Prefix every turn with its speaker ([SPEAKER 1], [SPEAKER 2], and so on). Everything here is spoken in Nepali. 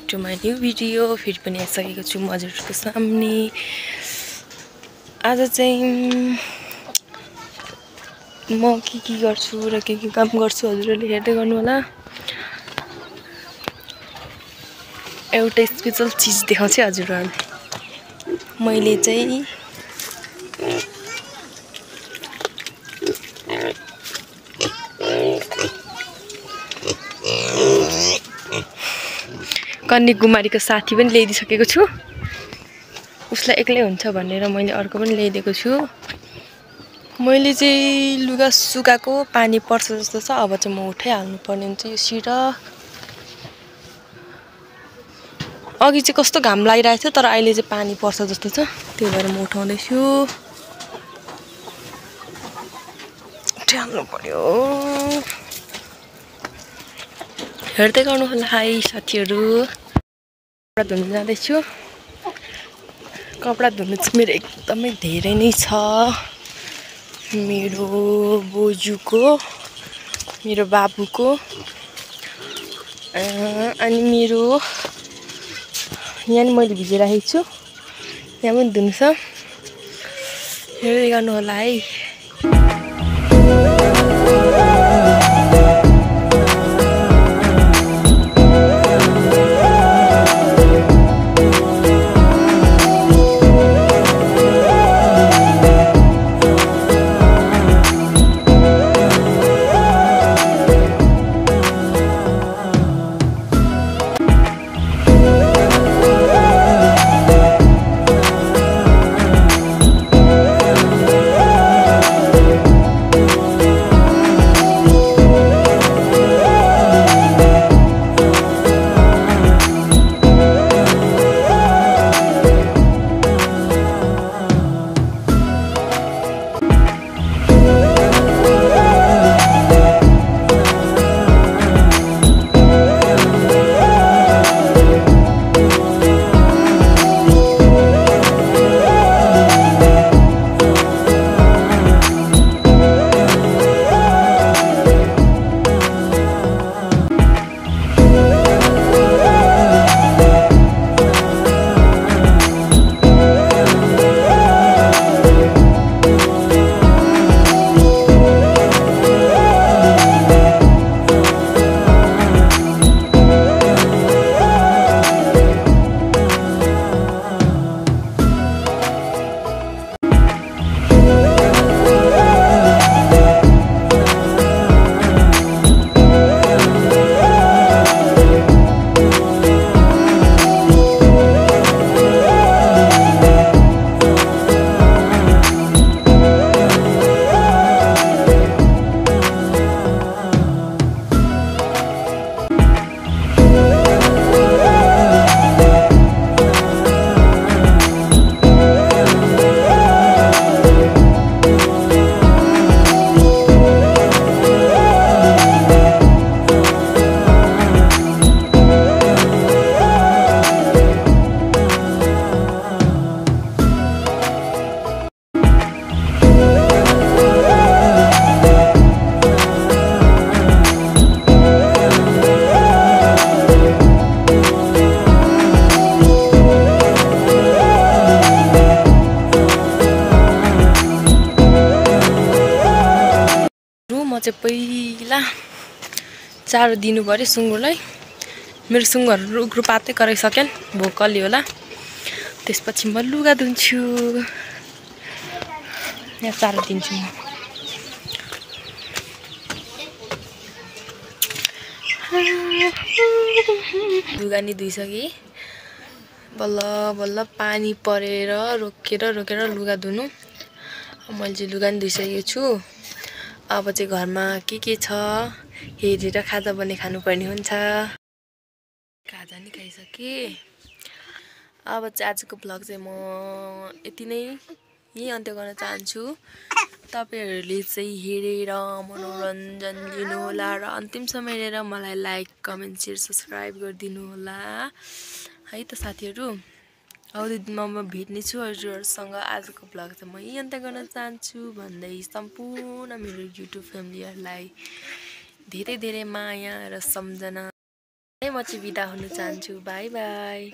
[SPEAKER 1] To my new video. फेरि पनि आइसकेको छु म हजुरहरूको सामने। आज चाहिँ म के गर्छु र के काम गर्छु हजुरहरूले हेर्दै गर्नु होला। एउटा स्पेशल चिज देखाउँछु हजुरहरूलाई। मैले चाहिँ कन्याकुमारीको साथी पनि ल्याइदिसकेको छु। उसलाई एक्लै हुन्छ भनेर मैले अर्को पनि ल्याइदिएको छु। मैले चाहिँ लुगा सुकाएको पानी पर्छ जस्तो छ। अब चाहिँ म उठाइहाल्नु पर्ने हुन्छ यो सिर। अघि चाहिँ कस्तो घाम लागिरहेको थियो तर अहिले चाहिँ पानी पर्छ जस्तो छ। त्यही भएर म उठाउँदैछु। उठाइहाल्नु पर्यो। हेर्दै गर्नु होला है साथीहरू। कपडा धुन जाँदैछु। कपडा धुनु चाहिँ मेरो एकदमै धेरै नै छ। मेरो बोजूको, मेरो बाबुको अनि मेरो यहाँ नि मैले भिजिराखेको छु। यहाँ पनि धुनु छ। हेर्दै गर्नु होला है। चाहिँ पहिला चारो दिनु पर्यो सुँगुरलाई। मेरो सुँगुरहरू उग्रोपातै कराइसकेन्, भोकली होला। त्यसपछि म लुगा धुन्छु। यहाँ चारो दिन्छु म। लुगा नि धुइसकेँ। बल्ल बल्ल पानी परेर रोकेर लुगा धुनु। मैले चाहिँ लुगा नि धुइसकेको छु। अब चाहिँ घरमा के छ हेरेर खाजा बने खानुपर्ने हुन्छ। खाजा नि खाइसकेँ। अब चाहिँ आजको भ्लग चाहिँ म यति नै यही अन्त्य गर्न चाहन्छु। तपाईहरुले चाहिँ हेरेर मनोरञ्जन लिनु होला र अन्तिमसम्म हेरेर मलाई लाइक, कमेन्ट, शेयर, सब्स्क्राइब गरिदिनु होला है त साथीहरु। आउँदो दिनमा म भेट्ने छु हजुरहरुसँग। आजको भ्लग चाहिँ म यही अन्त्य गर्न चाहन्छु भन्दै सम्पूर्ण मेरो युट्युब फ्यामिलीहरुलाई धेरै धेरै माया र सम्झना। म चाहिँ बिदा हुन चाहन्छु। By by.